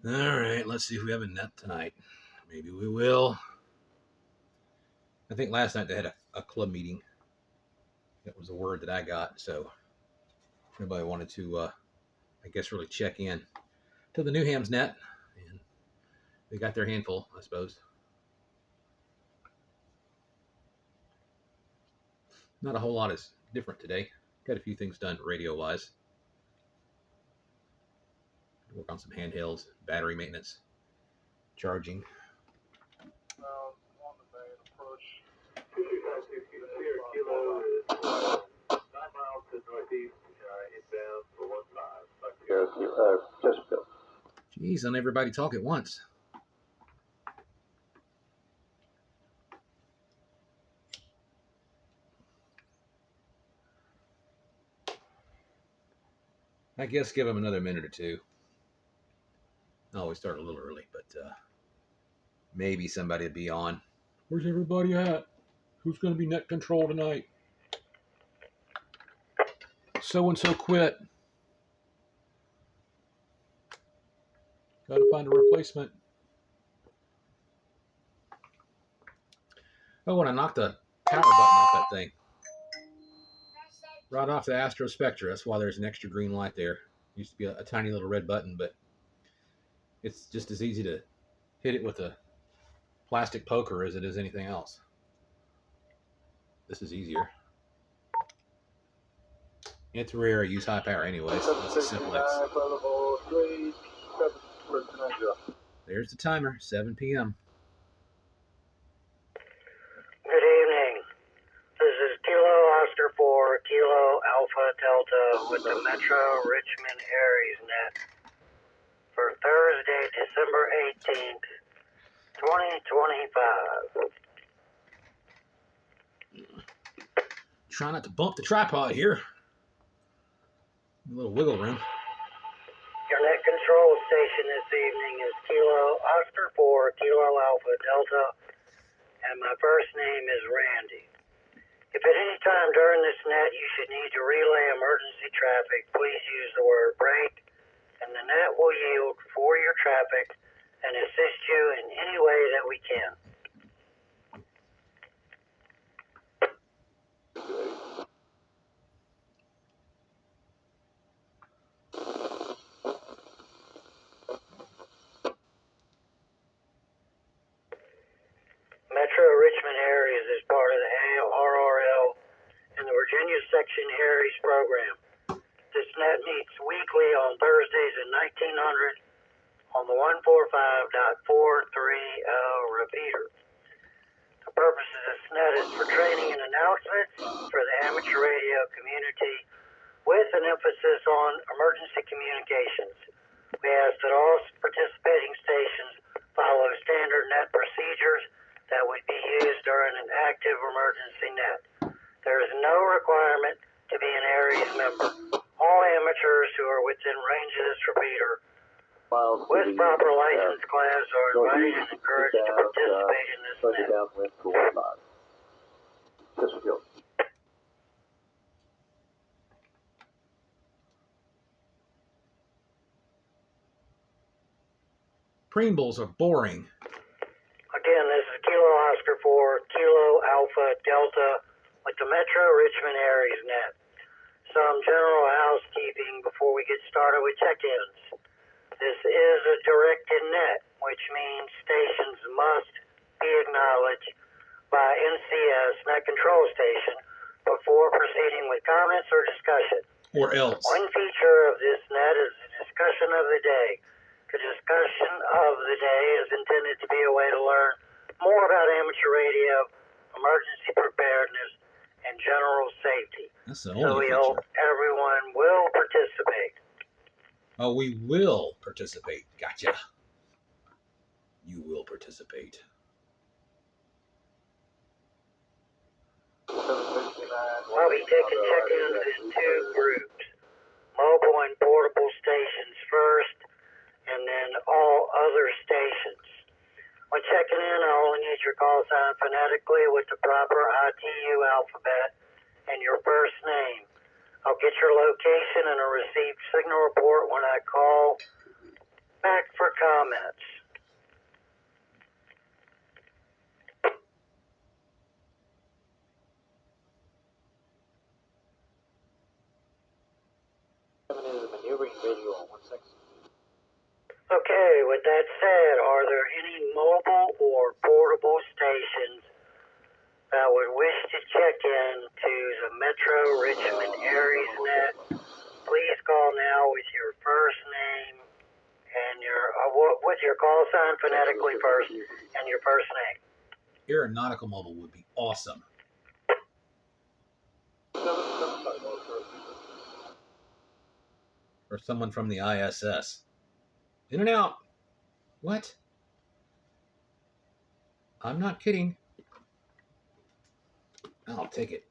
All right, let's see if we have a net tonight. Maybe we will. I think last night they had a club meeting. That was the word that I got. So everybody wanted to, I guess, really check in to the Newham's net. And they got their handful, I suppose. Not a whole lot is different today. Got a few things done radio-wise. Work on some handhelds, battery maintenance, charging. On the main approach. 225 kilo is 9 miles to northeast, inbound for 15. Chesterfield. Jeez, don't everybody talk at once. I guess give them another minute or two. I always start a little early, but maybe somebody will be on. Where's everybody at? Who's going to be net control tonight? So-and-so quit. Got to find a replacement. Oh, when I knocked the power button off that thing. Right off the Astro Spectra. That's why there's an extra green light there. Used to be a tiny little red button, but it's just as easy to hit it with a plastic poker as it is anything else. This is easier. It's rare I use high power anyway, so it's a simple X. There's the timer, 7 p.m. Good evening. This is Kilo Oscar 4, Kilo Alpha Delta with the Metro Richmond Aries net for Thursday, December 18th, 2025. Try not to bump the tripod here. A little wiggle room. Your net control station this evening is Kilo Oscar 4, Kilo Alpha Delta, and my first name is Randy. If at any time during this net you should need to relay emergency traffic, please use the word break, and the net will yield for your traffic and assist you in any way that we can. Metro Richmond Aries is part of the ARRL and the Virginia Section Aries program. This net meets weekly on Thursdays at 1900 on the 145.43L repeater. The purpose of this net is for training and announcements for the amateur radio community with an emphasis on emergency communications. We ask that all participating stations follow standard net procedures that would be used during an active emergency net. There is no requirement to be an Aries member. All amateurs who are within range of this repeater with proper license class are invited and encouraged to participate in this net. Chesterfield. Preambles are boring. Again, this is Kilo Oscar 4, Kilo Alpha Delta with the Metro Richmond Aries net. Some general housekeeping before we get started with check-ins. This is a directed net, which means stations must be acknowledged by NCS, Net Control Station, before proceeding with comments or discussion. Or else. One feature of this net is the discussion of the day. The discussion of the day is intended to be a way to learn more about amateur radio, emergency preparedness, and general safety. That's the So only we hope feature. everyone will participate. Oh, we will participate. Gotcha. You will participate. We'll be taking check-ins in two groups. Mobile and portable stations first, and then all other stations. When checking in, I only need your call sign phonetically with the proper ITU alphabet and your first name. I'll get your location and a received signal report when I call back for comments. Okay, with that said, are there any mobile or portable stations that would wish to check in to the Metro Richmond Aries Net? Please call now with your first name and with your call sign phonetically first and your first name. Aeronautical mobile would be awesome. Or someone from the ISS. In and out. What? I'm not kidding. I'll take it.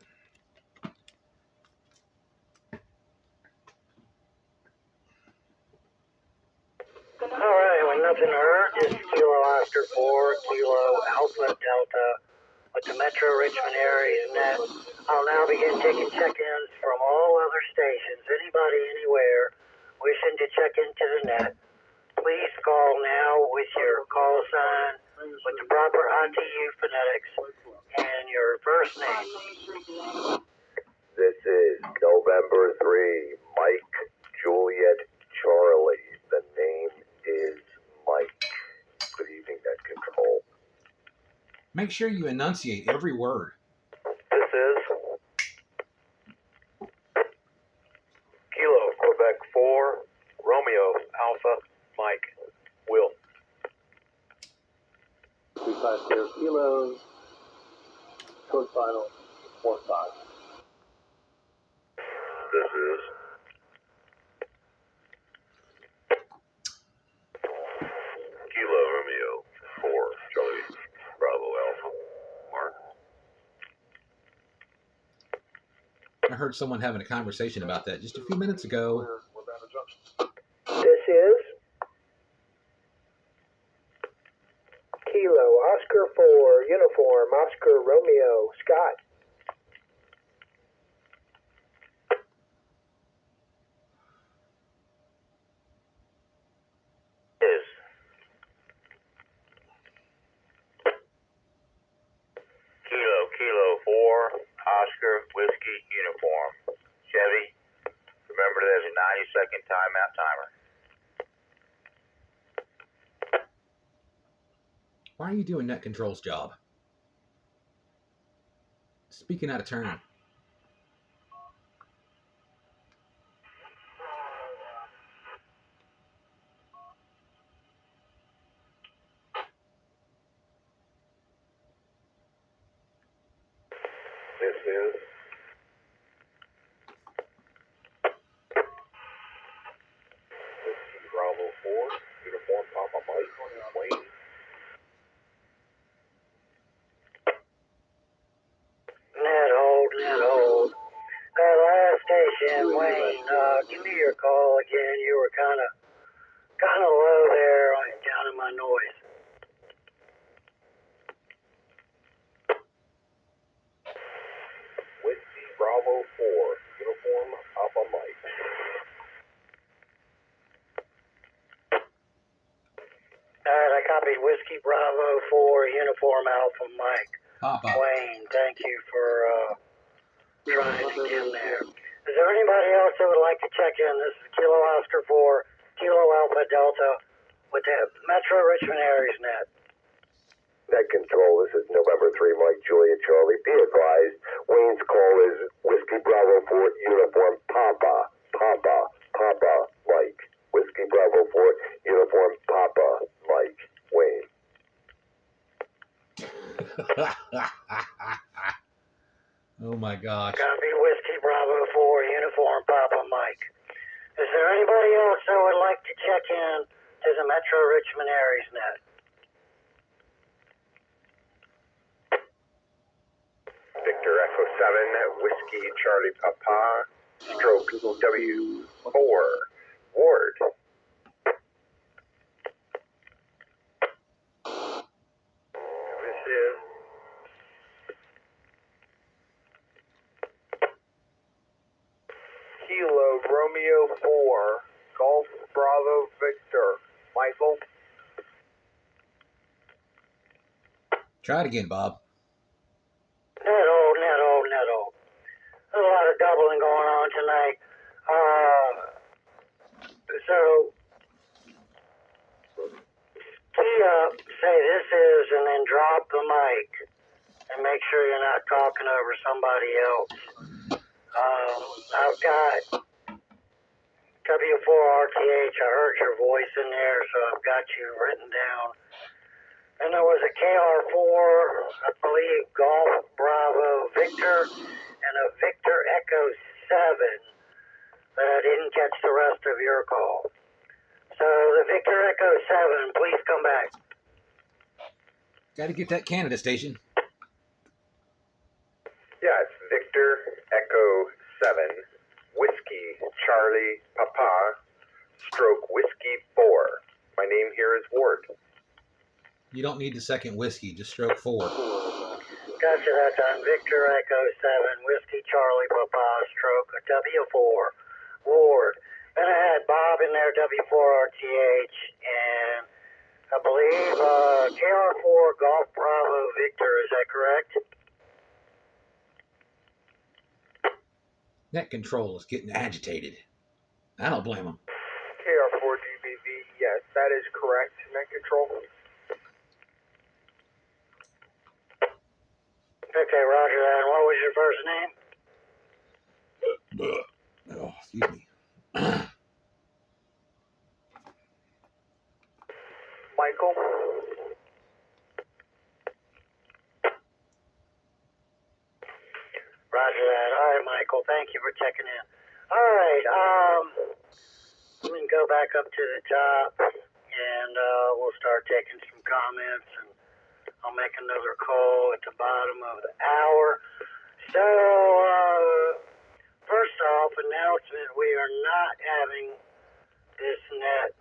All right, when nothing heard, this is Kilo Oscar 4, Kilo Alpha Delta with the Metro Richmond Aries Net. I'll now begin taking check-ins from all other stations. Anybody, anywhere, wishing to check into the net, please call now with your call sign, with the proper ITU phonetics, and your first name. This is November 3, Mike, Juliet, Charlie. The name is Mike. Good evening, Net Control. Make sure you enunciate every word. This is Kilo, Quebec 4, Romeo, Alpha, Mike, Will. 350 kilos, short final, 45. This is Kilo, Romeo 4, Charlie, Bravo, Alpha, Mark. I heard someone having a conversation about that just a few minutes ago. We're Banner Junction. This is Kilo Oscar 4, Uniform, Oscar Romeo, Scott. Is Kilo 4, Oscar, Whiskey, Uniform, Chevy. Remember, there's a 90-second timeout timer. Why are you doing Net Control's job? Speaking out of turn. This is Whiskey, Bravo 4, Uniform, Papa Mike, Wayne. Net hold. Last station, Wayne, give me your call again. You were kind of low there, down in my noise. Whiskey, Bravo 4, Uniform, Papa Mike. All right, I copied Whiskey Bravo 4, Uniform Alpha Mike. Papa. Wayne, thank you for trying again there. Is there anybody else that would like to check in? This is Kilo Oscar 4, Kilo Alpha Delta with the Metro Richmond Aries Net. Net Control, this is November 3, Mike, Julia, Charlie. Be advised, Wayne's call is Whiskey Bravo 4, Uniform, Papa, Mike. Whiskey Bravo 4, Uniform, Papa, Mike, Wayne. Oh my gosh. Copy Whiskey Bravo 4, Uniform Papa Mike. Is there anybody else that would like to check in to the Metro Richmond Aries Net? Victor Echo 7, Whiskey Charlie Papa, stroke W4, Ward. This is Kilo Romeo 4, Golf Bravo Victor, Mike. Try it again, Bob. Netto. There's a lot of doubling going on tonight. So, key up, say this is, and then drop the mic, and make sure you're not talking over somebody else. I've got W4RTH, I heard your voice in there, so I've got you written down. And there was a KR4, I believe, Golf Bravo Victor, and a Victor Echo 7, but I didn't catch the rest of your call. So the Victor Echo 7, please come back. Got to get that Canada station. Yeah, it's Victor Echo 7, Whiskey Charlie Papa, stroke Whiskey 4. My name here is Ward. You don't need the second whiskey, just stroke 4. Gotcha that time. Victor Echo 7, Whiskey Charlie Papa, stroke W4, Ward. And I had Bob in there, W4RTH, and I believe KR4 Golf Bravo Victor, is that correct? Net control is getting agitated. I don't blame him. KR4 GBV, yes, that is correct. Net control. Okay, roger that. And what was your first name? Oh, excuse me. Michael. Roger that. All right, Michael. Thank you for checking in. All right. We can go back up to the top, and we'll start taking some comments, and I'll make another call at the bottom of the hour. So, first off, announcement: we are not having this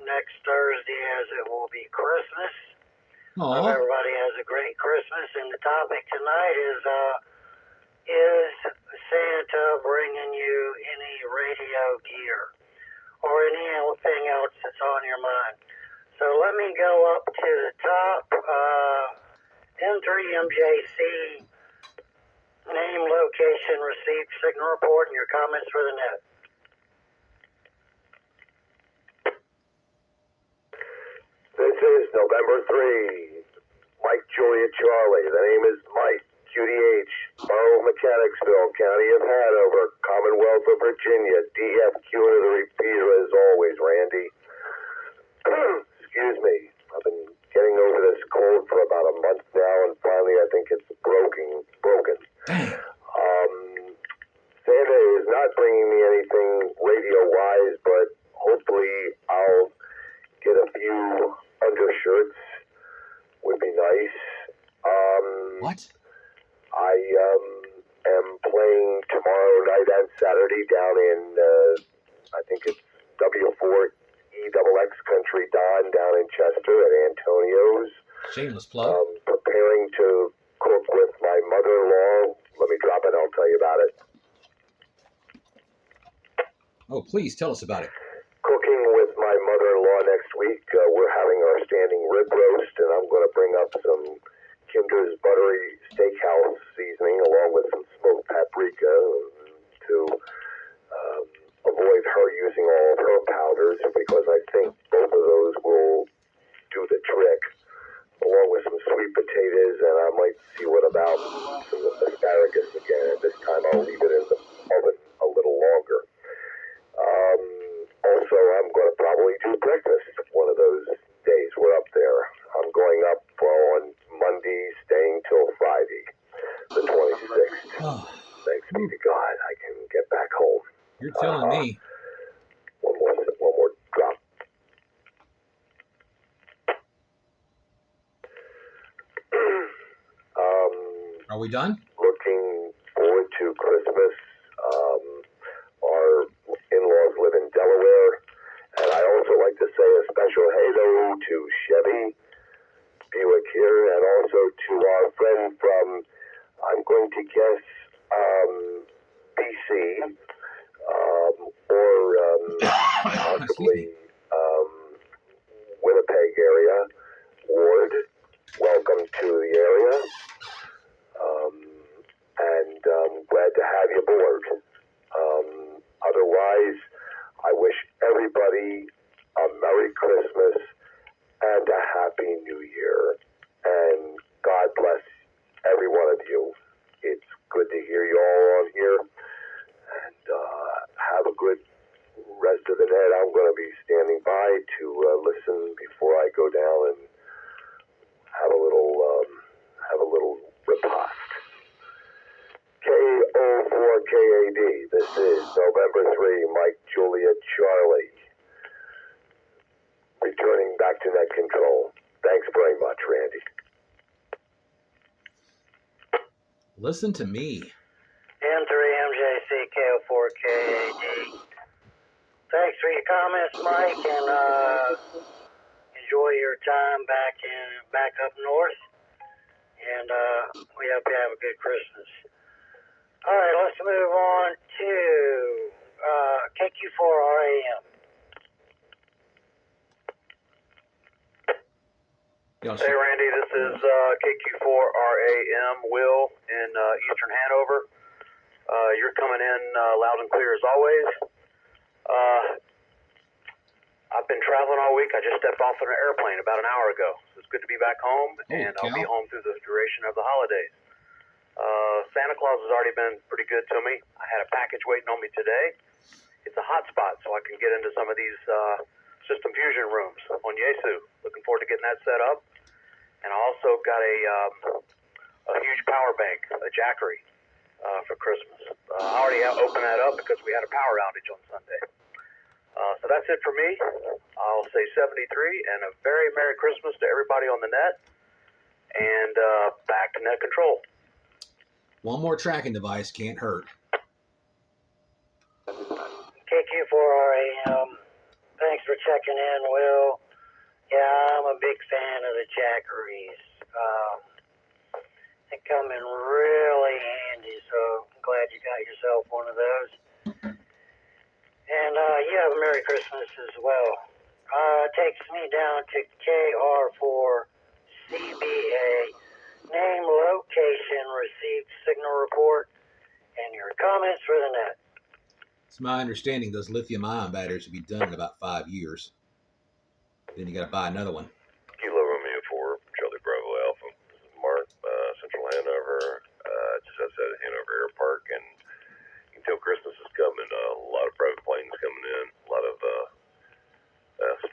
next Thursday, as it will be Christmas. Hope Aw. everybody has a great Christmas. And the topic tonight is Santa bringing you any radio gear or anything else that's on your mind? So let me go up to the top. M3MJC, name, location, received, signal report, and your comments for the net. This is November 3, Mike Juliet Charlie. The name is Mike, QDH, Borough of Mechanicsville, County of Hanover, Commonwealth of Virginia, DFQ to the repeater as always, Randy. Excuse me, I've been getting over this cold for about a month now, and finally I think it's broken. Santa is not bringing me anything radio-wise, but hopefully I'll get a few undershirts. Would be nice. What? I am playing tomorrow night and Saturday down in, I think it's W4EXX Country Don down in Chester at Antonio's. Shameless plug. Preparing to cook with my mother-in-law. Let me drop it, I'll tell you about it. Oh, please tell us about it. Cooking with my mother-in-law next week. We're having our standing rib roast, and I'm going to bring up some Kinder's buttery steakhouse seasoning along with some smoked paprika to avoid her using all of her powders, because I think both of those will do the trick, along with some sweet potatoes, and I might see what about some asparagus again. This time I'll leave it in the oven a little longer. Also, I'm going to probably do breakfast one of those days we're up there. I'm going up on Monday, staying till Friday, the 26th. Oh, Thanks be to God, I can get back home. you're telling me. One more drop. Are we done? Looking forward to Christmas. Our in-laws live in Delaware, and I also like to say a special hello to Chevy Buick here, and also to our friend from, I'm going to guess, BC, or possibly Winnipeg area. Ward, welcome to the area. number 3, Mike, Julia, Charlie. Returning back to net control. Thanks very much, Randy. Listen to me. M3MJCKO4KAD. Thanks for your comments, Mike, and enjoy your time back up north. And we hope you have a good Christmas. All right, let's move on to KQ4RAM. Hey Randy, this is KQ4RAM, Will in Eastern Hanover. You're coming in loud and clear as always. I've been traveling all week. I just stepped off on an airplane about an hour ago. So it's good to be back home, and I'll be home through the duration of the holidays. Santa Claus has already been pretty good to me. I had a package waiting on me today. It's a hot spot, so I can get into some of these system fusion rooms on Yesu. Looking forward to getting that set up. And I also got a huge power bank, a Jackery, for Christmas. I already opened that up because we had a power outage on Sunday. So that's it for me. I'll say 73 and a very Merry Christmas to everybody on the net. And back to net control. One more tracking device can't hurt. KQ4RAM, thanks for checking in, Will. Yeah, I'm a big fan of the Jackeries. They come in really handy, so I'm glad you got yourself one of those. And you have a Merry Christmas as well. Takes me down to KR4CBA. Name, location, received signal report, and your comments for the net. It's my understanding those lithium-ion batteries will be done in about 5 years. Then you got to buy another one. Kilo Romeo 4, Charlie Bravo Alpha. This is Mark, Central Hanover, just outside of Hanover Air Park, and you can tell Christmas is coming. A lot of private planes coming in, a lot of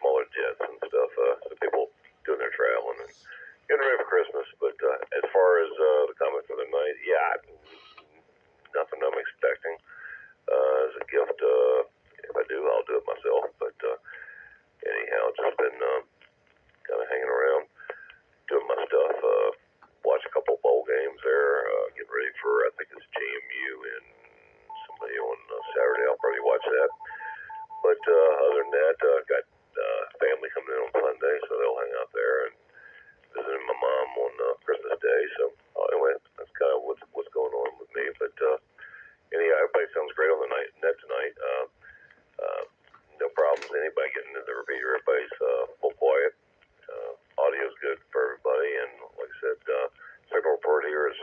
smaller jets and stuff. So people doing their traveling and getting ready for Christmas. But as far as the comment for the night, yeah, nothing I'm expecting. As a gift, if I do, I'll do it myself. But anyhow, just been kind of hanging around, doing my stuff. Watch a couple bowl games there. Getting ready for, I think it's JMU and somebody on Saturday. I'll probably watch that. But other than that, got family coming in on Sunday, so they'll hang out there, and visiting my mom on Christmas Day. So anyway, that's kind of what's going on with me. But anyhow, everybody sounds great on the net tonight. No problems. Anybody getting into the repeater, everybody's full quiet. Audio's good for everybody, and like I said, signal report here is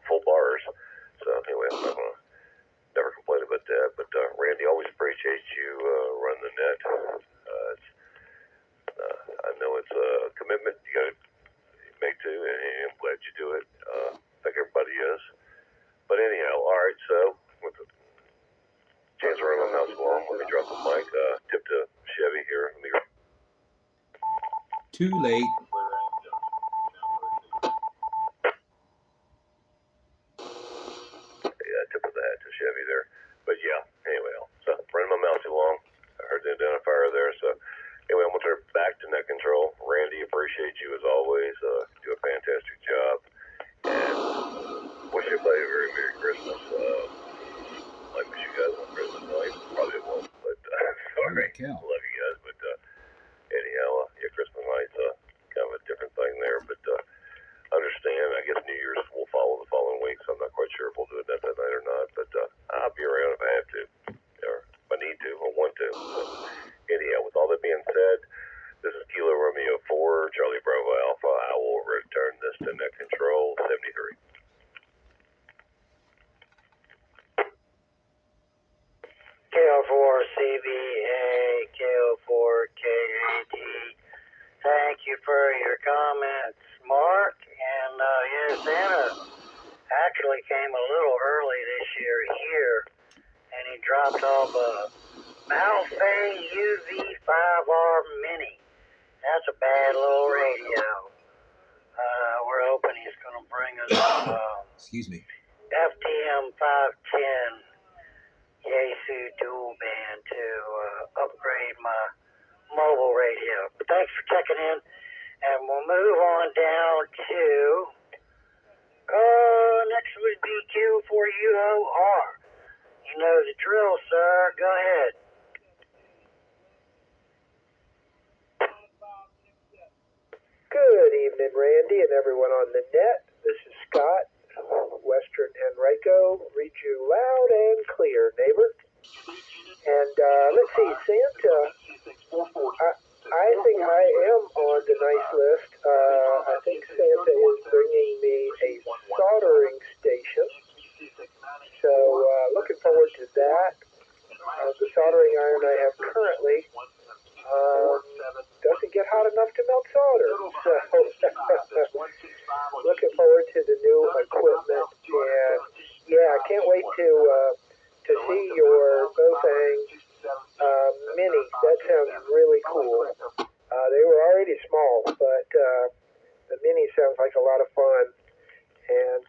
full bars. So anyway, I'm not gonna never complain about that. But Randy, always appreciate you running the net. I know it's a commitment you got to make to, and I'm glad you do it. I think everybody is. But anyhow, all right. So with the chance to run my mouse along, let me drop the mic. Tip to Chevy here. Let me go. Too late. Yeah, tip of the hat to Chevy there. But yeah, anyway, so running my mouse along. I heard the identifier there. So anyway, I'm going to turn it back to net control. Randy, appreciate you as always. Do a fantastic job. And wish everybody a very Merry Christmas. Might wish you guys on Christmas night. Probably won't, but sorry. Love you guys. But anyhow, yeah, Christmas night's kind of a different thing there. But understand, I guess New Year's will follow the following week, so I'm not quite sure if we'll do it that night or not. But I'll be around if I have to, or if I need to or want to. So anyhow, with all that being said, this is Kilo Romeo 4, Charlie Bravo Alpha. I will return this to net control 73. KO4CBA, KO4KAD. Thank you for your comments, Mark. And Santa actually came a little early this year here, and he dropped off a Malfay UV5R Mini. That's a bad little radio. We're hoping he's going to bring us Excuse me. FTM 510 Yaesu dual band to upgrade my mobile radio. But thanks for checking in, and we'll move on down to next would be Q4UOR. You know the drill, sir. Go ahead. Good evening, Randy, and everyone on the net. This is Scott, Western Henrico. Read you loud and clear, neighbor. And let's see, Santa. I think I am on the nice list. I think Santa is bringing me a soldering station. So looking forward to that. The soldering iron I have currently doesn't get hot enough to melt solder. So looking forward to the new equipment. And yeah, I can't wait to see your Bofang Mini. That sounds really cool. They were already small, but the Mini sounds like a lot of fun. And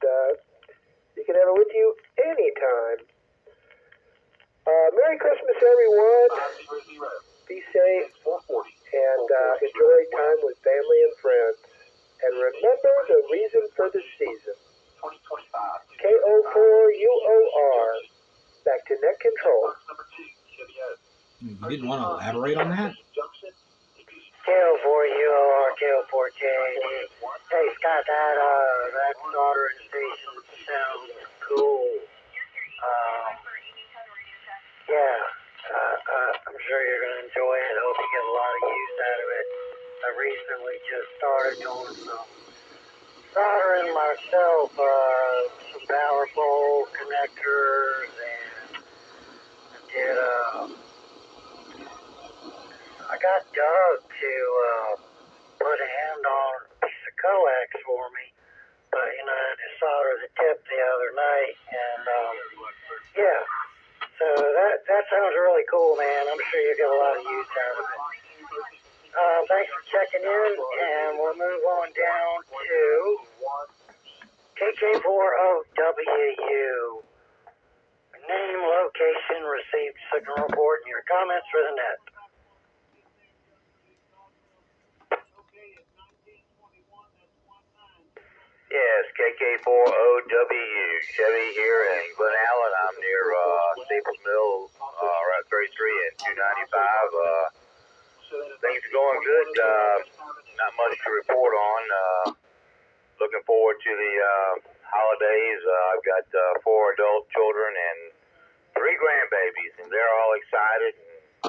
you can have it with you anytime. Merry Christmas, everyone. Be safe and enjoy time with family and friends. And remember the reason for the season. KO4UOR. Back to net control. You didn't want to elaborate on that? KO4UOR, KO4JD. Hey, Scott, that soldering station sounds cool. Yeah, I'm sure you're going to enjoy it. I hope you get a lot of use out of it. I recently just started doing some soldering myself, some power pole connectors, and I got Doug to put a hand on a piece of coax for me, but I had to solder the tip the other night, and yeah. So that sounds really cool, man. I'm sure you'll get a lot of use out of it. Thanks for checking in, and we'll move on down to KK4OWU. Name, location, received signal report, and your comments for the net. Yes, KK4OW, Chevy here in Glen Allen. I'm near Staples Mill, Route 33 and 295. Things are going good. Not much to report on. Looking forward to the holidays. I've got 4 adult children and 3 grandbabies, and they're all excited.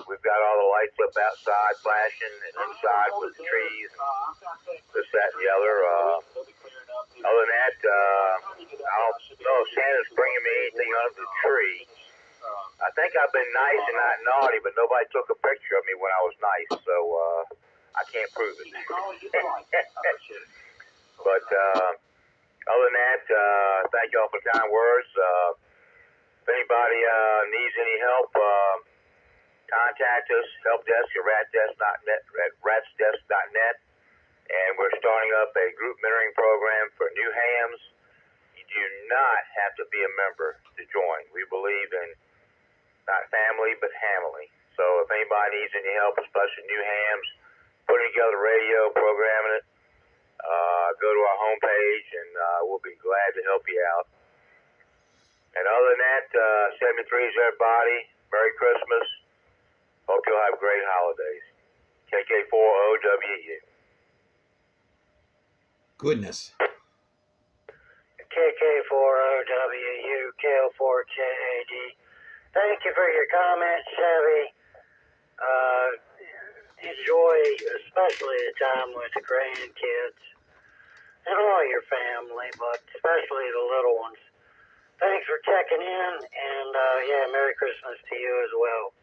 We've got all the lights up outside flashing, and inside with the trees, and this, that, and the other. Other than that, I don't know if Santa's bringing me anything under the tree. I think I've been nice and not naughty, but nobody took a picture of me when I was nice, so I can't prove it. But other than that, thank y'all for the kind words. If anybody needs any help, contact us, helpdesk at ratsdesk.net. And we're starting up a group mentoring program for new hams. You do not have to be a member to join. We believe in not family, but hamily. So if anybody needs any help, especially new hams, putting together radio, programming it, go to our homepage, and we'll be glad to help you out. And other than that, 73s, everybody, Merry Christmas. Hope you'll have great holidays. KK4OWU. Goodness. KK4OWU, KO4JAD. Thank you for your comments, Chevy. Enjoy especially the time with the grandkids and all your family, but especially the little ones. Thanks for checking in, and Merry Christmas to you as well.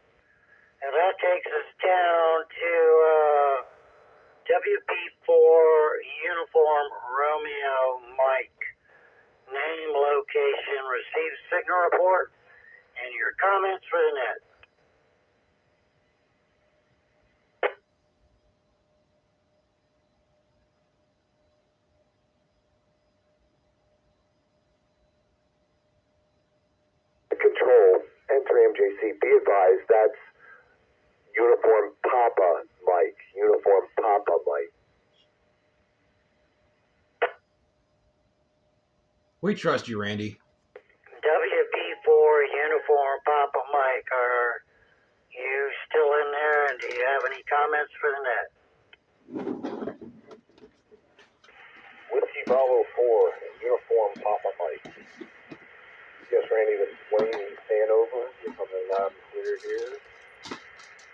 And that takes us down to WP4 Uniform Romeo Mike. Name, location, received signal report, and your comments for the net. Control, enter. 3MJC, be advised that's Uniform Papa Mike. Uniform Papa Mike. We trust you, Randy. WB4 Uniform Papa Mike, are you still in there, and do you have any comments for the net? Whiskey Bravo 4, Uniform Papa Mike. Yes, Randy, this is Wayne in Hanover. You're coming loud and clear here.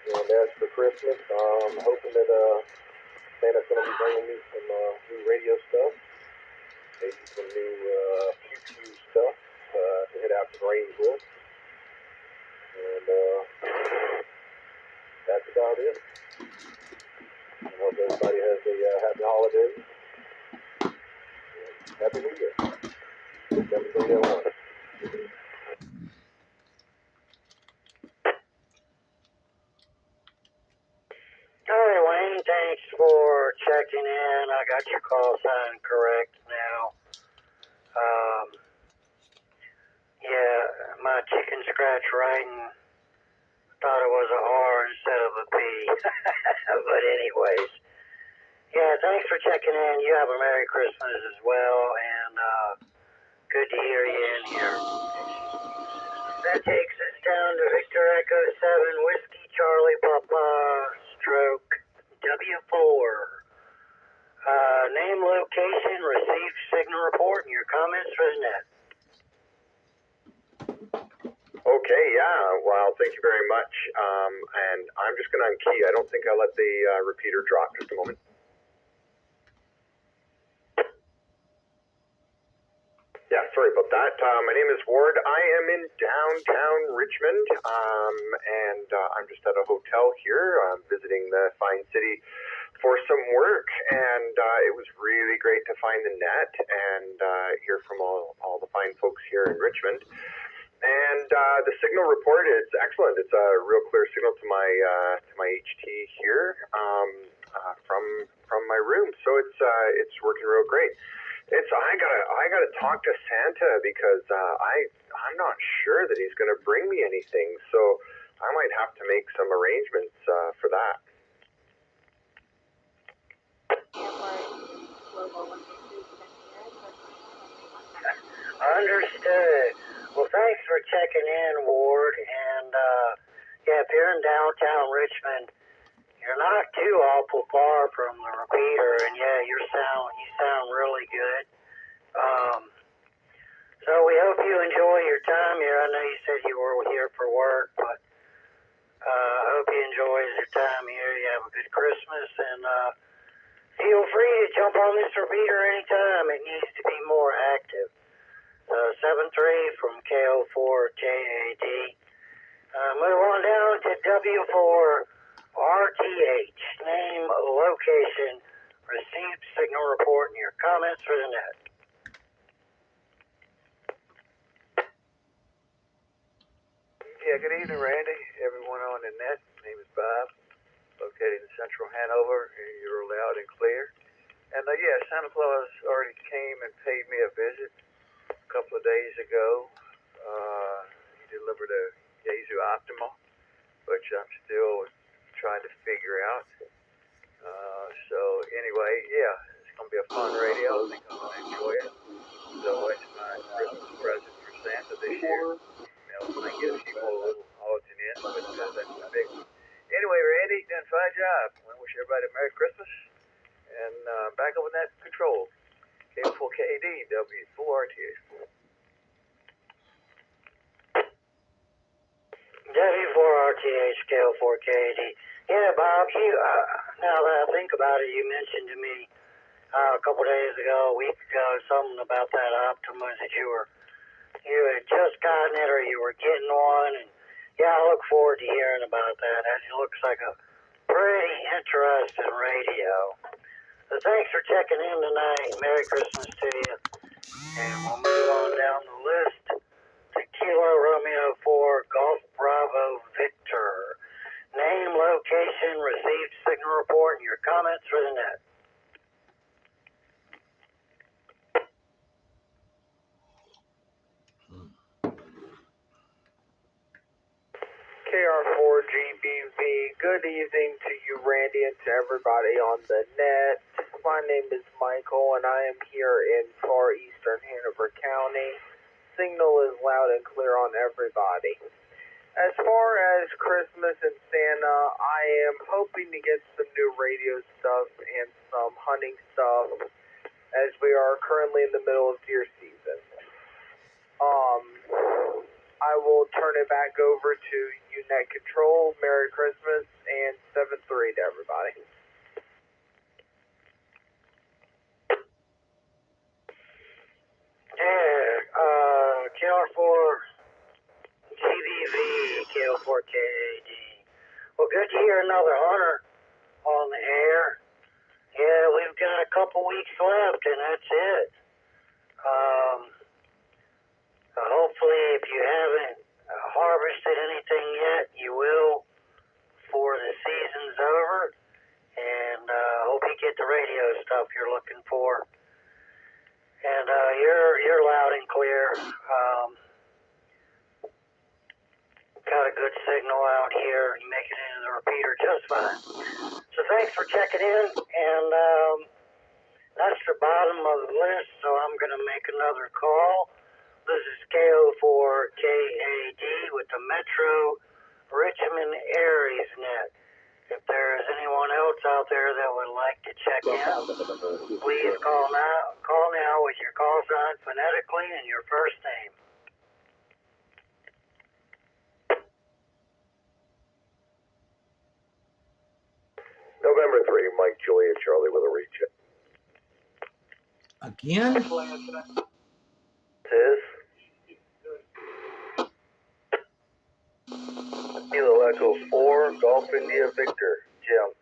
And as for Christmas, I'm hoping that Santa's going to be bringing me some new radio stuff. Maybe some new pew-pew stuff to head out to the range with. And that's about it. I hope everybody has a happy holiday. And happy New Year. Everything they want. All right, Wayne, thanks for checking in. I got your call sign correct now. Yeah, my chicken scratch writing thought it was a R instead of a P. But anyways, yeah, thanks for checking in. You have a Merry Christmas as well, and good to hear you in here. That takes us down to Victor Echo 7 Whiskey Charlie Papa Stroke W4. Name, location, received signal report, and your comments for the net. Okay, yeah. Well, thank you very much. And I'm just going to unkey. I don't think I let the repeater drop. Just a moment. Yeah, sorry about that. My name is Ward. I am in downtown Richmond, and I'm just at a hotel here. I'm visiting the fine city for some work, and it was really great to find the net and hear from all the fine folks here in Richmond. And the signal report is excellent. It's a real clear signal to my HT here from my room, so it's working real great. I gotta talk to Santa because I'm not sure that he's gonna bring me anything, so I might have to make some arrangements for that. Understood. Well, thanks for checking in, Ward. And yeah, if you're in downtown Richmond, you're not too awful far from the repeater, and yeah, you sound really good. So we hope you enjoy your time here. I know you said you were here for work, but I hope you enjoy your time here. You have a good Christmas, and feel free to jump on this repeater anytime. It needs to be more active. 7-3 from KO4JAD. Move on down to W4 RTH. Name, location, received signal report, and your comments for the net. Yeah, good evening, Randy. Everyone on the net. My name is Bob, located in central Hanover, and you're loud and clear. And yeah, Santa Claus already came and paid me a visit a couple of days ago. He delivered a Yaesu Optima, which I'm still trying to figure out. So anyway, yeah, it's going to be a fun radio. I think I'm going to enjoy it. So it's my Christmas present for Santa this year. I get a few more little odds and ends, but that's the big one. Anyway, Randy, done a fine job. I wish everybody a Merry Christmas. And back up with that control. K4KD, W4RTH. W4RTH, KO4KD. Yeah, Bob, you, now that I think about it, you mentioned to me a couple days ago, a week ago, something about that Optima that you had just gotten it or you were getting one. And yeah, I look forward to hearing about that. It looks like a pretty interesting radio. So thanks for checking in tonight. Merry Christmas to you. And we'll move on down the list to Kilo Romeo 4 Golf Bravo Victor. Name, location, received signal report, and your comments for the net. KR4GBV. Good evening to you, Randy, and to everybody on the net. My name is Michael, and I am here in far eastern Hanover County. Signal is loud and clear on everybody. As far as Christmas and Santa, I am hoping to get some new radio stuff and some hunting stuff, as we are currently in the middle of deer season. I will turn it back over to you, Net Control. Merry Christmas and 7-3 to everybody. KR4 GBV, KO4 KAD. Well, good to hear another hunter on the air. Yeah, we've got a couple weeks left, and that's it. Hopefully, if you haven't harvested anything yet, you will before the season's over. And hope you get the radio stuff you're looking for. And you're loud and clear. Got a good signal out here. You make it into the repeater just fine. So thanks for checking in. And that's the bottom of the list, so I'm going to make another call. This is KO4KAD with the Metro Richmond Aries Net. If there is anyone else out there that would like to check in, please call now with your call sign phonetically and your first name. November 3, Mike, Julia, Charlie with a reach. Again? Kilo Echo 4, Golf India Victor, Jim.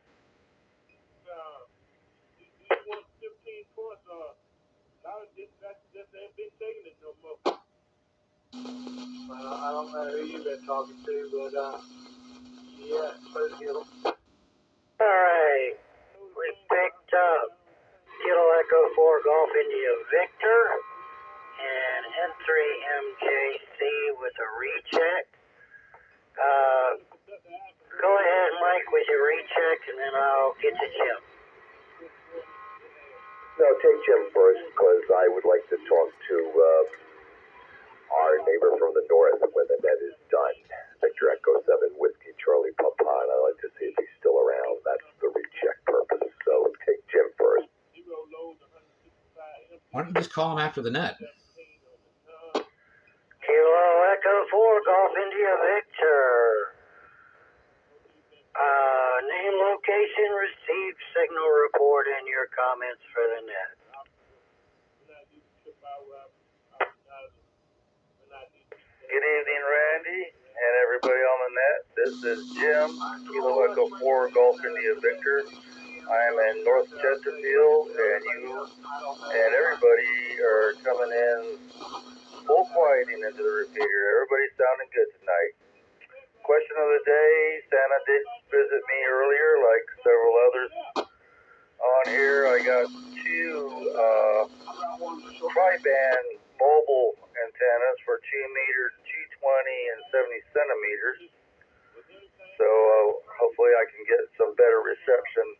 I don't know who you've been talking to, but yeah, first deal. All right, we picked up Kilo Echo 4 Golf India Victor and N3MJC with a recheck. Go ahead, Mike, with your recheck, and then I'll get to Jim. No, take Jim first, because I would like to talk to our neighbor from the north when the net is done. Victor Echo 7 Whiskey Charlie Papa, and I'd like to see if he's still around. That's the recheck purpose. So take Jim first. Why don't you just call him after the net? Kilo Echo 4 Golf India Victor. Name, location, received signal report, and your comments for the net. Good evening, Randy, and everybody on the net. This is Jim, Kilo Echo 4, Golf India Victor. I am in North Chesterfield, and you and everybody are coming in full quieting into the repeater. Everybody's sounding good tonight. Question of the day, Santa did visit me earlier, like several others on here. I got two tri-band mobile antennas for 2 meters, 220 and 70 centimeters. So hopefully I can get some better reception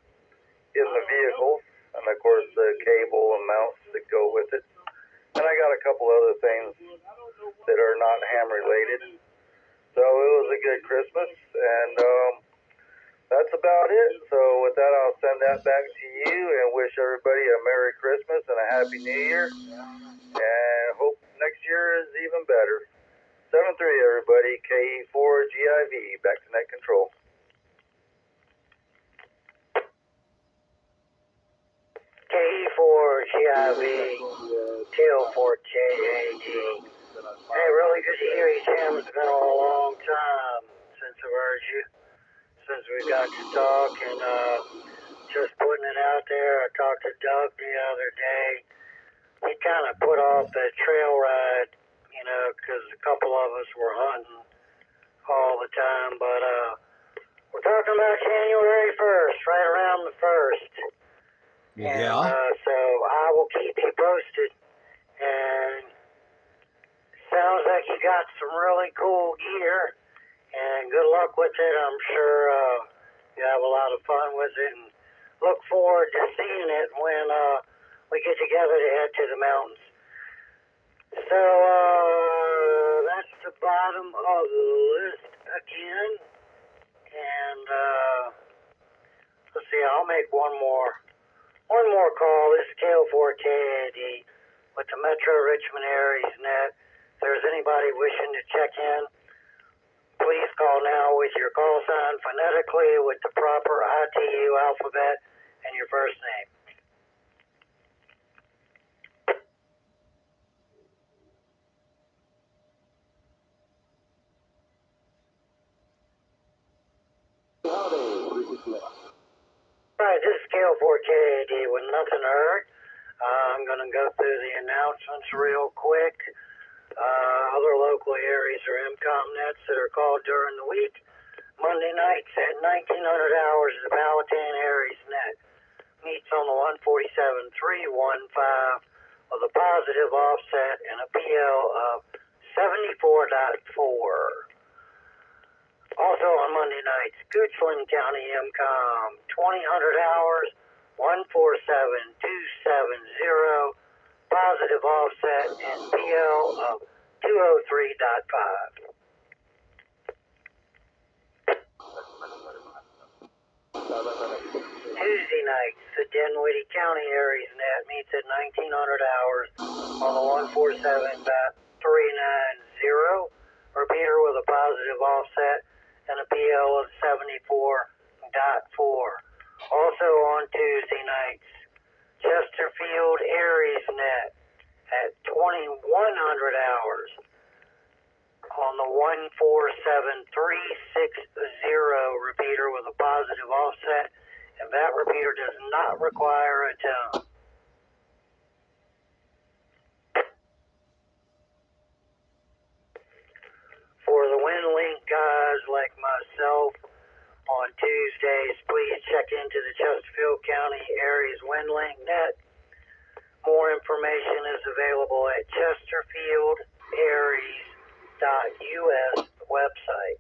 in the vehicles, and of course the cable and mounts that go with it. And I got a couple other things that are not ham related. So it was a good Christmas, and that's about it. So with that, I'll send that back to you and wish everybody a Merry Christmas and a Happy New Year, and hope next year is even better. 7-3, everybody. KE4GIV, back to net control. KE4GIV, KO4KAD. Hey, really good to hear you, Jim. It's been a long time since I've heard you, since we got to talk, and just putting it out there. I talked to Doug the other day. He kind of put off that trail ride, you know, because a couple of us were hunting all the time, but we're talking about January 1st, right around the 1st. Yeah. And, so I will keep you posted, and sounds like you got some really cool gear, and And good luck with it. I'm sure you have a lot of fun with it, and look forward to seeing it when we get together to head to the mountains. So that's the bottom of the list again. And let's see, I'll make one more call. This is KO4KAD with the Metro Richmond Aries Net. If there's anybody wishing to check in, please call now with your call sign phonetically with the proper ITU alphabet and your first name. Alright, this is KO4KAD with nothing heard. I'm going to go through the announcements real quick. Other local areas or MCOM nets that are called during the week. Monday nights at 1900 hours, the Palatine Aries Net meets on the 147.315 with a positive offset and a PL of 74.4. Also on Monday nights, Goochland County MCOM, 2000 hours, 147.270, positive offset and PL of 203.5. Tuesday nights, the Dinwiddie County Aries Net meets at 1900 hours on the 147.390, repeater with a positive offset and a PL of 74.4. Also on Tuesday nights, Chesterfield Aries Net at 2100 hours on the 147.360 repeater with a positive offset, and that repeater does not require a tone. For the WinLink guys like myself, on Tuesdays, please check into the Chesterfield County Aries WinLink Net. More information is available at chesterfieldaries.us website.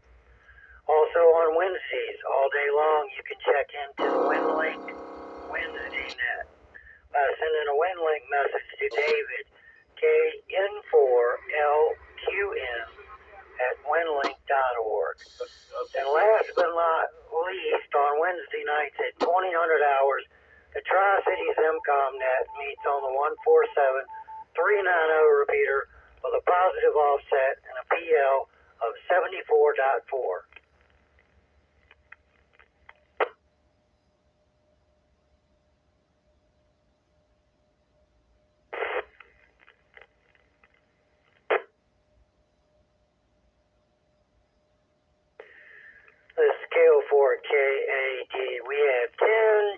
Also on Wednesdays, all day long, you can check into the WinLink Wednesday Net by sending a WinLink message to David, KN4LQN, at winlink.org. And last but not least, on Wednesday nights at 2000 hours, the Tri-Cities MCOM Net meets on the 147.390 repeater with a positive offset and a PL of 74.4. This is KO4KAD. We have 10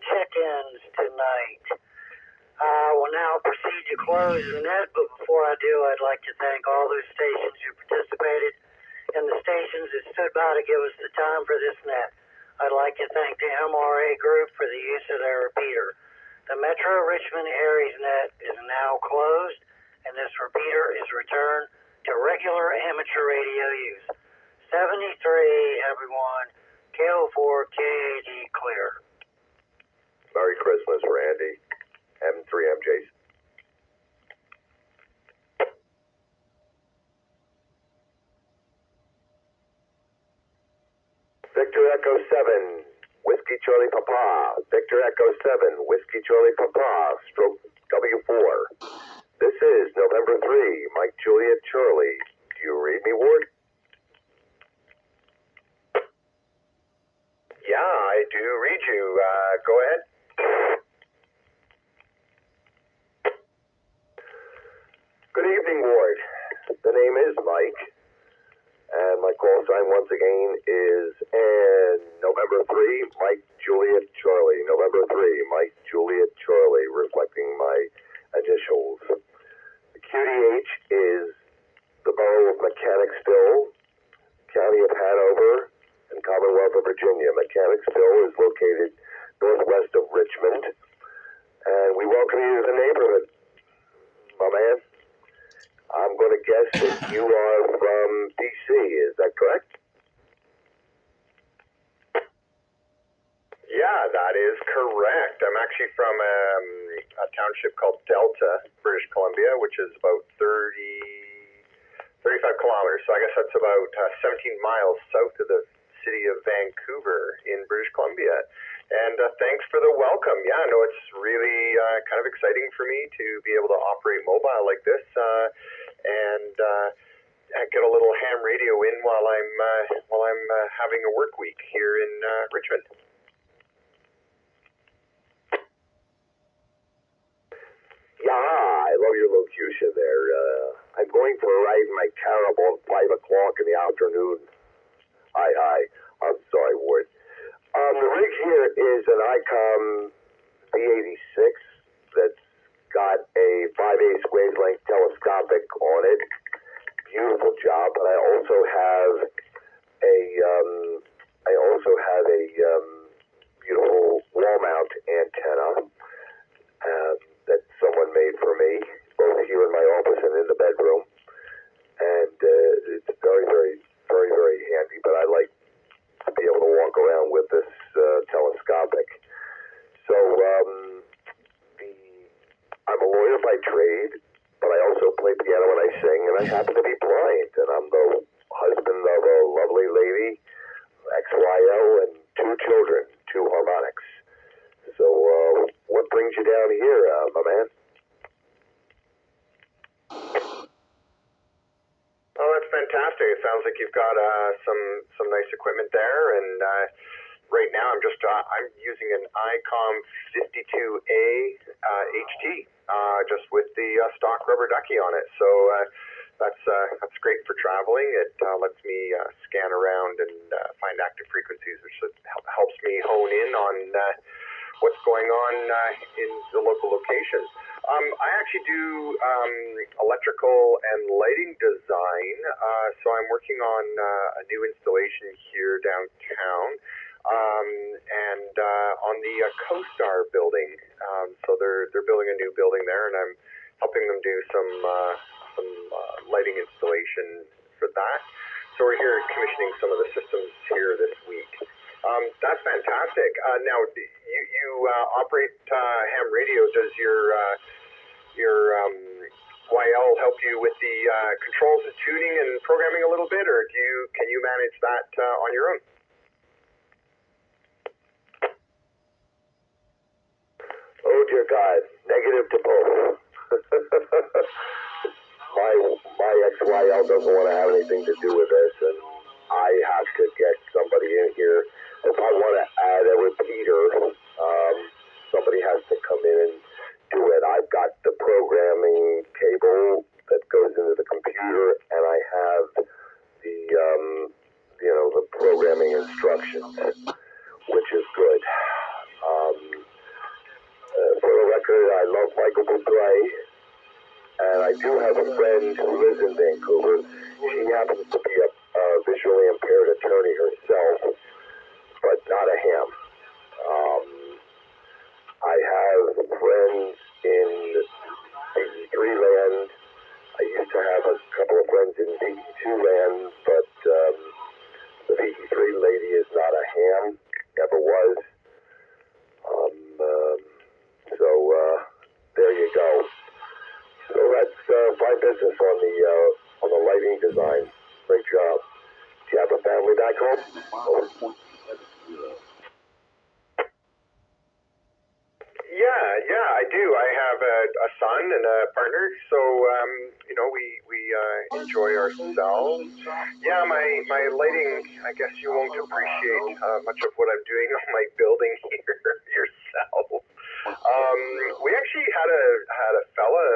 check-ins tonight. I will now proceed to close the net, but before I do, I'd like to thank all those stations who participated and the stations that stood by to give us the time for this net. I'd like to thank the MRA Group for the use of their repeater. The Metro Richmond Aries Net is now closed, and this repeater is returned to regular amateur radio use. 73, everyone. KO4KAD clear. Merry Christmas, Randy. M3MJs. Victor Echo 7, Whiskey Charlie Papa. Victor Echo 7, Whiskey Charlie Papa, stroke W4. This is November 3, Mike Juliet Charlie. Do you read me, Ward? Yeah, I do read you. Go ahead. Good evening, Ward. The name is Mike, and my call sign once again is November 3, Mike Juliet Charlie. November 3, Mike Juliet Charlie, reflecting my initials. The QDH is the borough of Mechanicsville, County of Hanover, and Commonwealth of Virginia. Mechanicsville is located northwest of Richmond, and we welcome you to the neighborhood, my man. I'm going to guess that you are from D.C., is that correct? a township called Delta, British Columbia, which is about 35 kilometers. So I guess that's about 17 miles south of the city of Vancouver in British Columbia. And thanks for the welcome. Yeah, no, it's really kind of exciting for me to be able to operate mobile like this and get a little ham radio in while I'm having a work week here in Richmond. Yeah, I love your locution there. I'm going for a ride in my car about 5 o'clock in the afternoon. Hi. I'm sorry, Ward. The rig here is an ICOM B86 that's got a 5/8 wavelength telescopic on it. Beautiful job. But I also have a beautiful wall mount antenna that someone made for me, both here in my office and in the bedroom. And it's very, very, very, very handy. But I like to be able to walk around with this telescopic. So I'm a lawyer by trade, but I also play piano when I sing, and I happen to be blind, and I'm the husband of a lovely lady, XYL, and 2 children, 2 harmonics. So what brings you down here, my man? Oh, that's fantastic. It sounds like you've got some nice equipment there, and right now I'm using an ICOM 52A HT, just with the stock rubber ducky on it. So that's great for traveling. It lets me scan around and find active frequencies, which helps me hone in on what's going on in the local location. I actually do electrical and lighting design, so I'm working on a new installation here downtown, and on the CoStar building. So they're building a new building there, and I'm helping them do some lighting installation for that. So we're here commissioning some of the systems here this week. That's fantastic. Now, you operate ham radio. Does your YL help you with the controls and tuning and programming a little bit, or can you manage that on your own? Oh dear God, negative to both. my XYL doesn't want to have anything to do with this, and I have to get somebody in here. If I want to add a repeater, somebody has to come in and do it. I've got the programming cable that goes into the computer, and I have the the programming instructions, which is good. For the record, I love Michael Bublé, and I do have a friend who lives in Vancouver. She happens to be a visually impaired attorney herself, but not a ham. I have friends in VE3 land. I used to have a couple of friends in VE2 land, but the VE3 lady is not a ham, never was. So there you go. So that's my business on the lighting design. Great job. Do you have a family back home? Yeah, I do. I have a son and a partner, so we enjoy ourselves. Yeah, my lighting, I guess you won't appreciate much of what I'm doing on my building here yourself. We actually had a fella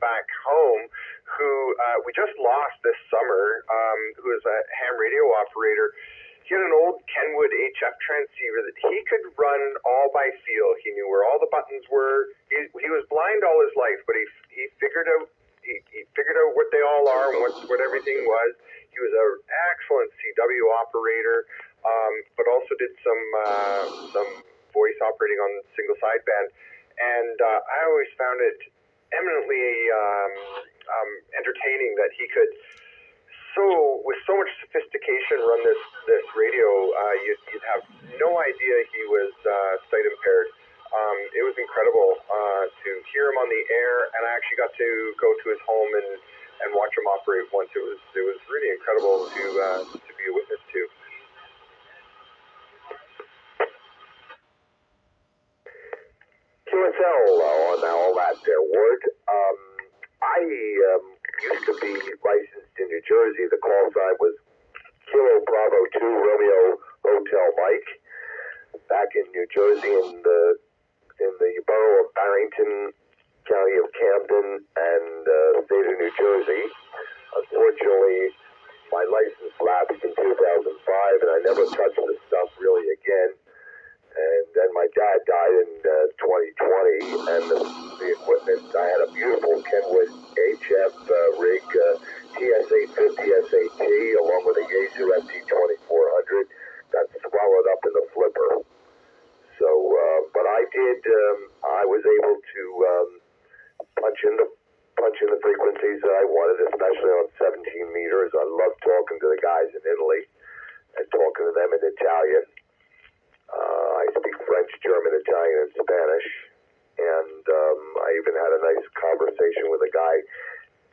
back home who we just lost this summer, who was a ham radio operator. He had an old Kenwood HF transceiver that he could run all by feel. He knew where all the buttons were. He was blind all his life, but he figured out what they all are and what everything was. He was an excellent CW operator, but also did some voice operating on single sideband. And I always found it eminently entertaining that he could, with so much sophistication, run this radio. You'd have no idea he was sight impaired. It was incredible to hear him on the air, and I actually got to go to his home and watch him operate once. It was really incredible to be a witness to. QSL on all that there, Ward. I used to be licensed in New Jersey. The call sign was Kilo Bravo 2 Romeo Hotel Mike. Back in New Jersey, in the borough of Barrington, county of Camden, and state of New Jersey. Unfortunately, my license lapsed in 2005, and I never touched the stuff really again. And then my dad died in 2020, and the equipment, I had a beautiful Kenwood HF rig, TS850 SAT, along with a Yaesu FT2400, got swallowed up in the flipper. So, but I was able to punch in the frequencies that I wanted, especially on 17 meters. I love talking to the guys in Italy and talking to them in Italian. I speak French, German, Italian, and Spanish. And I even had a nice conversation with a guy,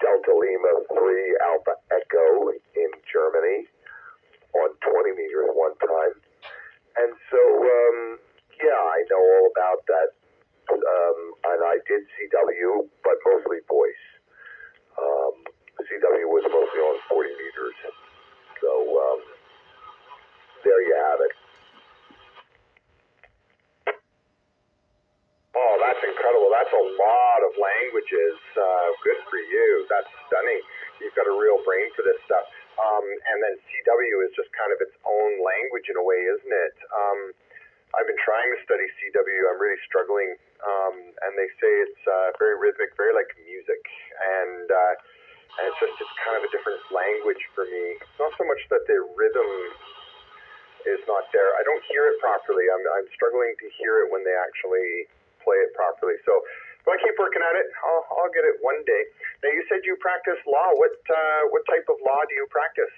Delta Lima 3 Alpha Echo in Germany, on 20 meters one time. And so, yeah, I know all about that. And I did CW, but mostly voice. CW was mostly on 40 meters. So, there you have it. Oh, that's incredible. That's a lot of languages. Good for you. That's stunning. You've got a real brain for this stuff. And then CW is just kind of its own language in a way, isn't it? I've been trying to study CW. I'm really struggling. And they say it's very rhythmic, very like music. And it's kind of a different language for me. It's not so much that the rhythm is not there. I don't hear it properly. I'm struggling to hear it when they actually play it properly. So if I keep working at it, I'll get it one day. Now, you said you practice law. What type of law do you practice?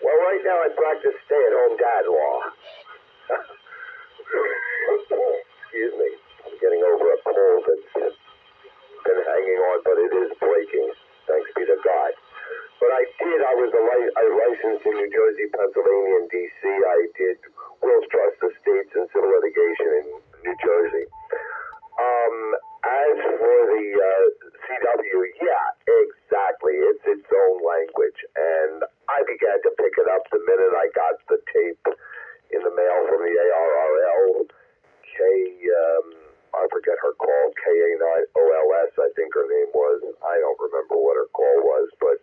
Well, right now I practice stay-at-home dad law. Excuse me. I'm getting over a cold that's been hanging on, but it is breaking. Thanks be to God. But I was licensed in New Jersey, Pennsylvania, and D.C. I did wills, trusts, estates, and civil litigation in New Jersey. As for the CW, yeah, exactly. It's its own language. And I began to pick it up the minute I got the tape in the mail from the ARRL. I forget her call, KA9OLS, I think her name was. I don't remember what her call was, but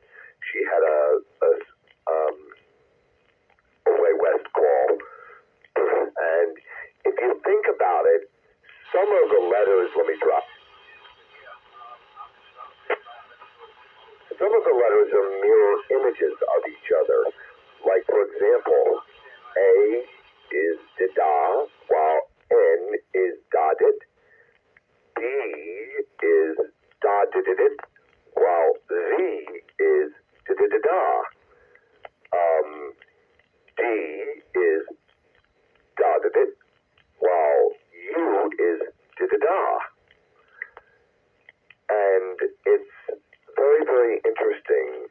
she had a Way West call. And if you think about it, some of the letters, let me drop. Some of the letters are mirror images of each other. Like, for example, A is da, while N is dotted. D is da-did-it, while Z is da-da-da-da. D is da-did-it, while U is da-da-da. And it's very, very interesting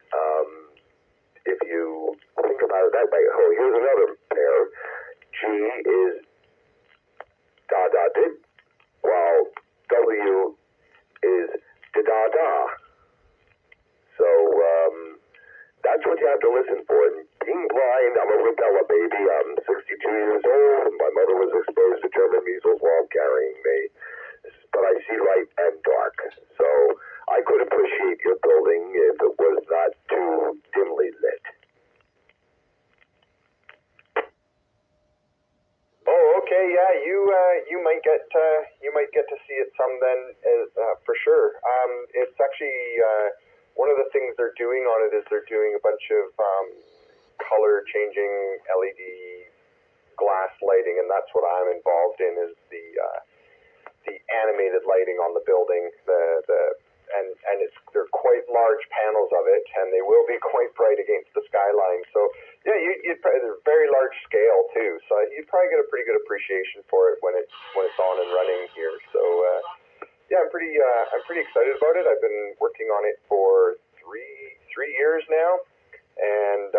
if you think about it that way. Oh, here's another pair. G is da-da-did, while W is da-da-da. So that's what you have to listen for. And being blind, I'm a rubella baby. I'm 62 years old, and my mother was exposed to German measles while carrying me. But I see light and dark. So I could appreciate your building if it was not too dimly lit. Oh, okay, yeah. You might get to see it some then, for sure. It's actually one of the things they're doing on it is they're doing a bunch of color changing LED glass lighting, and that's what I'm involved in, is the animated lighting on the building, the they're quite large panels of it, and they will be quite bright against the skyline. So yeah, they're very large scale too. So you'd probably get a pretty good appreciation for it when it's on and running here. So yeah, I'm pretty excited about it. I've been working on it for three years now, and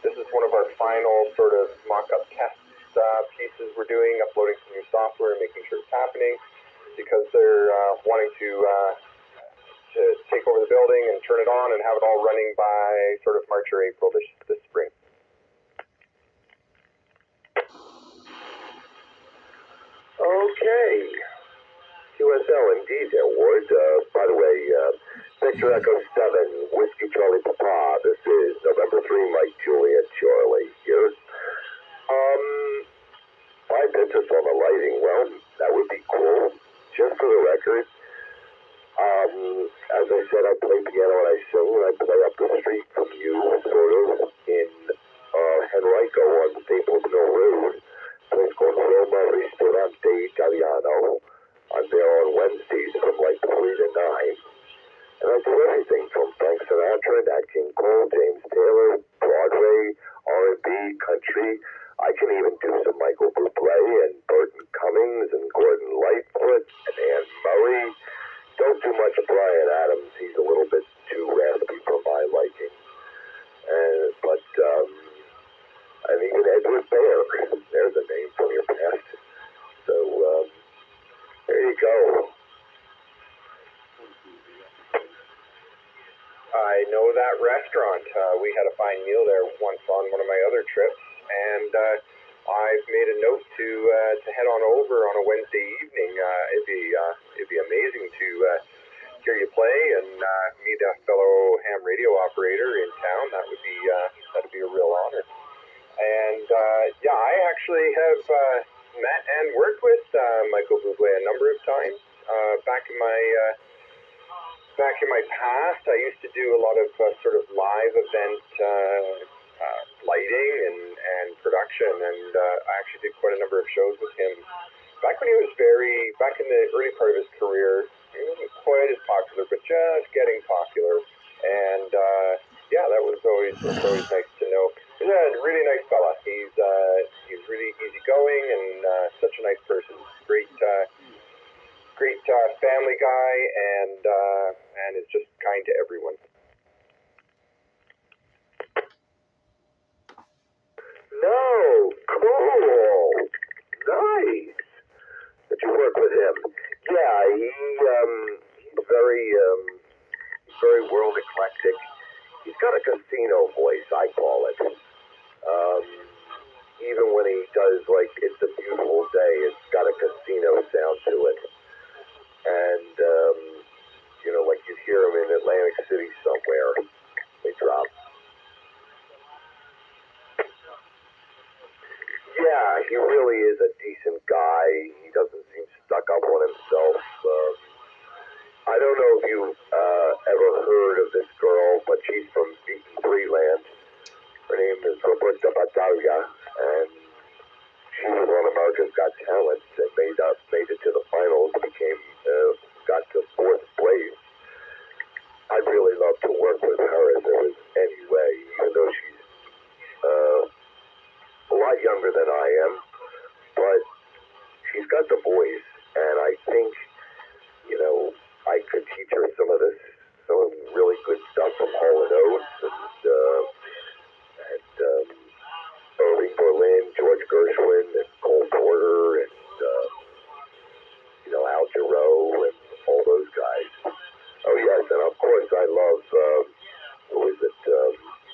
this is one of our final sort of mock-up test pieces we're doing, uploading some new software and making sure it's happening, because they're wanting to take over the building and turn it on and have it all running by sort of March or April this spring. Okay. QSL indeed, Ward. By the way, Victor Echo 7, Whiskey Charlie Papa. This is November 3, Mike Juliet Charlie here. 5 inches on the lighting. Well, that would be cool. Just for the record, as I said, I play piano and I sing, and I play up the street from you, sort of, in Henrico on Staples Mill Road. A place called Roma Ristorante Italiano. I'm there on Wednesdays from like 3 to 9. And I do everything from Frank Sinatra, Nat King Cole, James Taylor, Broadway, R&B, country. I can even do some Michael Bublé and Burton Cummings and Gordon Lightfoot and Anne Murray. Don't do much Bryan Adams. He's a little bit too raspy for my liking. And even Edward Bear. There's a name from your past. So, there you go. I know that restaurant. We had a fine meal there once on one of my other trips, and I've made a note to head on over on a Wednesday evening. It'd be amazing to hear you play and meet a fellow ham radio operator in town. That'd be a real honor. And yeah, I actually have met and worked with Michael Bublé a number of times. Back in my past, I used to do a lot of sort of live event lighting and production, and I actually did quite a number of shows with him back when he was back in the early part of his career. He wasn't quite as popular, but just getting popular. And yeah, that was always nice to know. He's a really nice fella. He's really easygoing and such a nice person. Great family guy, and is just kind to everyone. No, cool, nice. Did you work with him? Yeah, he's very world eclectic. He's got a casino voice, I call it. Even when he does, like, It's a Beautiful Day, it's got a casino sound to it. And, like you'd hear him in Atlantic City somewhere. They drop. Yeah, he really is a decent guy. He doesn't seem stuck up on himself. I don't know if you ever heard of this girl, but she's from Beaton Freeland. Her name is Roberta Battaglia, and she was on America's Got Talent and made it to the finals, got to 4th place. I'd really love to work with her if there was any way, even though she's a lot younger than I am, but she's got the voice, and I think, I could teach her some really good stuff from Hall & Oates and Irving Berlin, George Gershwin, and Cole Porter, and Al Jarreau, and all those guys. Oh yes, and of course I love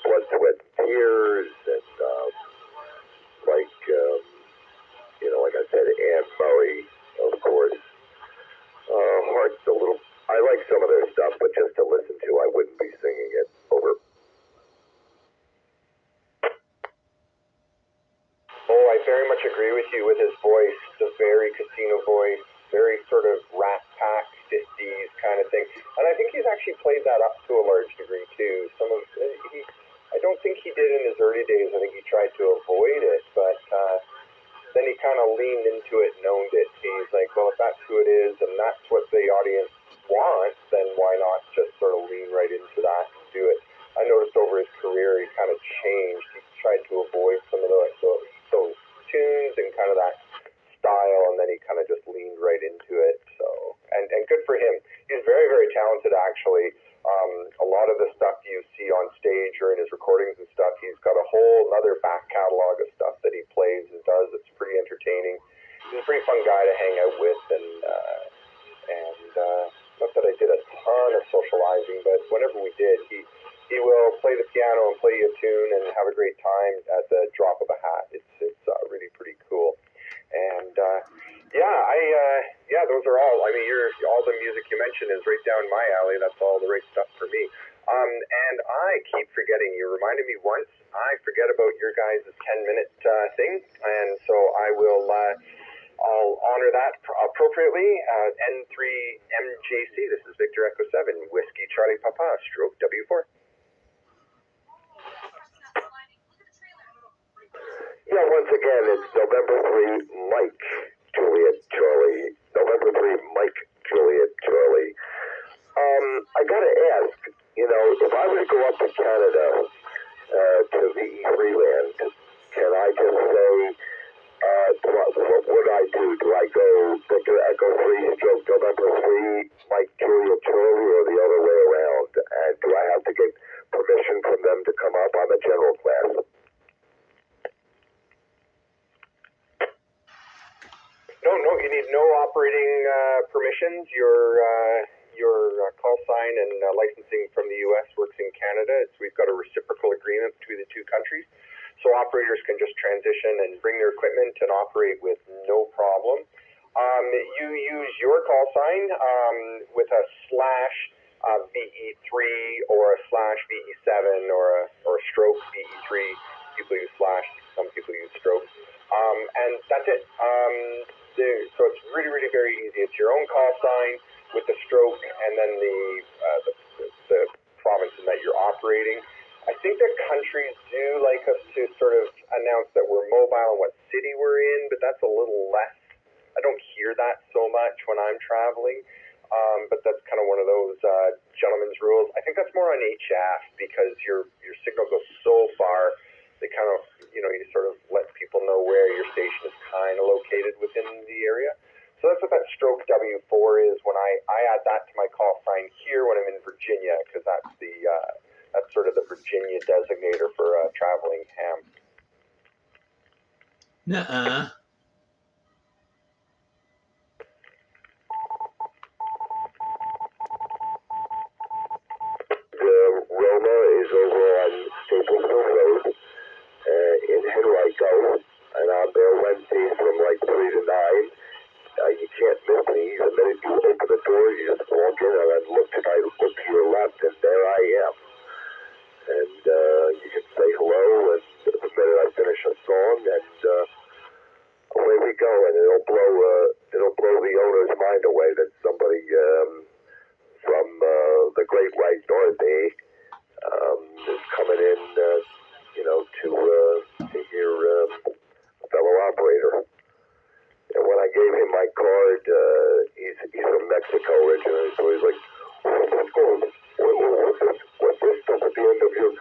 Blood, Sweat, and Tears, and like I said, Anne Murray, of course. Heart's a little. I like some of their stuff, but just to listen to, I wouldn't be singing it over. Oh, I very much agree with you with his voice. It's a very casino voice, very sort of Rat Pack, 50s kind of thing. And I think he's actually played that up to a large degree too. I don't think he did in his early days. I think he tried to avoid it, but then he kind of leaned into it and owned it. He's like, well, if that's who it is, and that's what the audience want, then why not just sort of lean right into that and do it? I noticed over his career he kind of changed. He tried to avoid some of those tunes and kind of that style, and then he kind of just leaned right into it. So, and good for him. He's very, very talented, actually. A lot of the stuff you see on stage or in his recordings and stuff, he's got a whole other back catalog of stuff that he plays and does. It's pretty entertaining. He's a pretty fun guy to hang out with, and not that I did a ton of socializing, but whenever we did, he will play the piano and play you a tune and have a great time at the drop of a hat. It's really pretty cool. And those are all. I mean, all the music you mentioned is right down my alley. That's all the right stuff for me. And I keep forgetting. You reminded me once. I forget about your guys' 10-minute thing, and so I will. I'll honor that appropriately. N3MJC. This is Victor Echo 7 Whiskey Charlie Papa Stroke W4. Yeah, once again, it's November 3, Mike, Juliet, Charlie. November 3, Mike, Juliet, Charlie. I gotta ask, if I were to go up to Canada, to VE3 land, can I just say, what would I do? Do I go Victor Echo 3 stroke November 3, Mike, Juliet, Charlie, or the other way around? And do I have to get permission from them to come up? I'm a general class. No, you need no operating permissions. Your call sign and licensing from the U.S. works in Canada. We've got a reciprocal agreement between the two countries, so operators can just transition and bring their equipment and operate with no problem. You use your call sign with a /VE3 or a /VE7 or a stroke VE3. People use slash, some people use stroke. And that's it. So it's really, really very easy. It's your own call sign with the stroke and then the province in that you're operating. I think that countries do like us to sort of announce that we're mobile and what city we're in, but that's a little less. I don't hear that so much when I'm traveling, but that's kind of one of those gentleman's rules. I think that's more on HF because your signal goes so far. They kind of, you sort of let people know where your station is kind of located within the area. So that's what that stroke W4 is when I add that to my call sign here when I'm in Virginia, because that's sort of the Virginia designator for traveling ham. Nuh-uh. The Roma is over on Staplesville Road in Henrico, and I'm there Wednesdays from like 3 to 9. You can't miss me. The minute you open the door, you just walk in and I look to your left, and there I am. And you can say hello, and the minute I finish a song, and away we go, and it'll blow the owner's mind away that somebody from the Great White North is coming in, to hear a fellow operator. And when I gave him my card, he's from Mexico originally, so he's like, what's this stuff at the end of your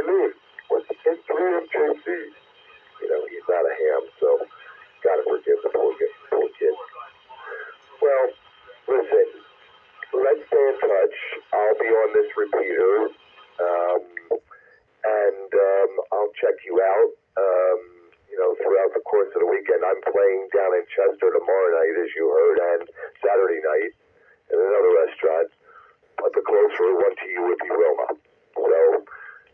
name? What's N3MJC? He's not a ham, so gotta forgive the poor kid. Well, listen, let's stay in touch. I'll be on this repeater, and I'll check you out. Throughout the course of the weekend. I'm playing down in Chester tomorrow night, as you heard, and Saturday night in another restaurant. But the closer one to you would be Roma. So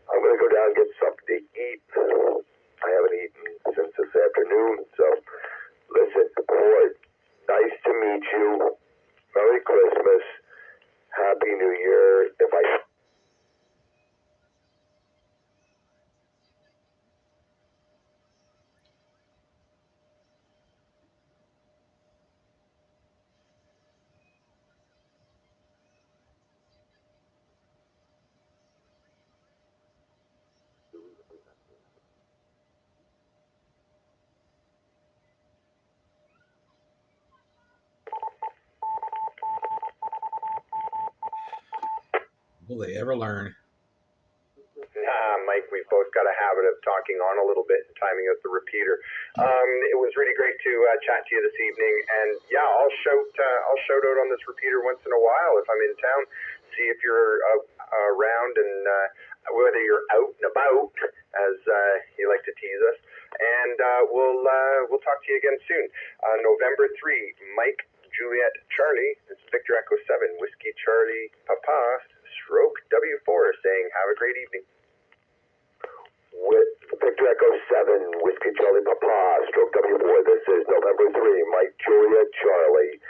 I'm going to go down and get something to eat. I haven't eaten since this afternoon. So listen, boy, nice to meet you. Merry Christmas. Happy New Year. If I Will they ever learn? Nah, Mike, we've both got a habit of talking on a little bit and timing out the repeater. It was really great to chat to you this evening, and yeah, I'll shout out on this repeater once in a while if I'm in town. See if you're around and whether you're out and about, as you like to tease us. And we'll talk to you again soon. November 3, Mike, Juliet, Charlie. This is Victor Echo 7, Whiskey Charlie, Papa, Stroke W4, saying have a great evening. With Victor Echo 7, Whiskey Charlie Papa, Stroke W4, this is November 3, Mike Julia Charlie,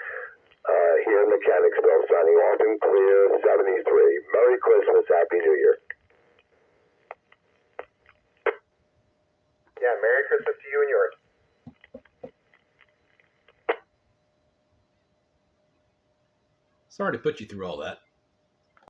here in Mechanicsville, signing off in clear, 73. Merry Christmas, Happy New Year. Yeah, Merry Christmas to you and yours. Sorry to put you through all that.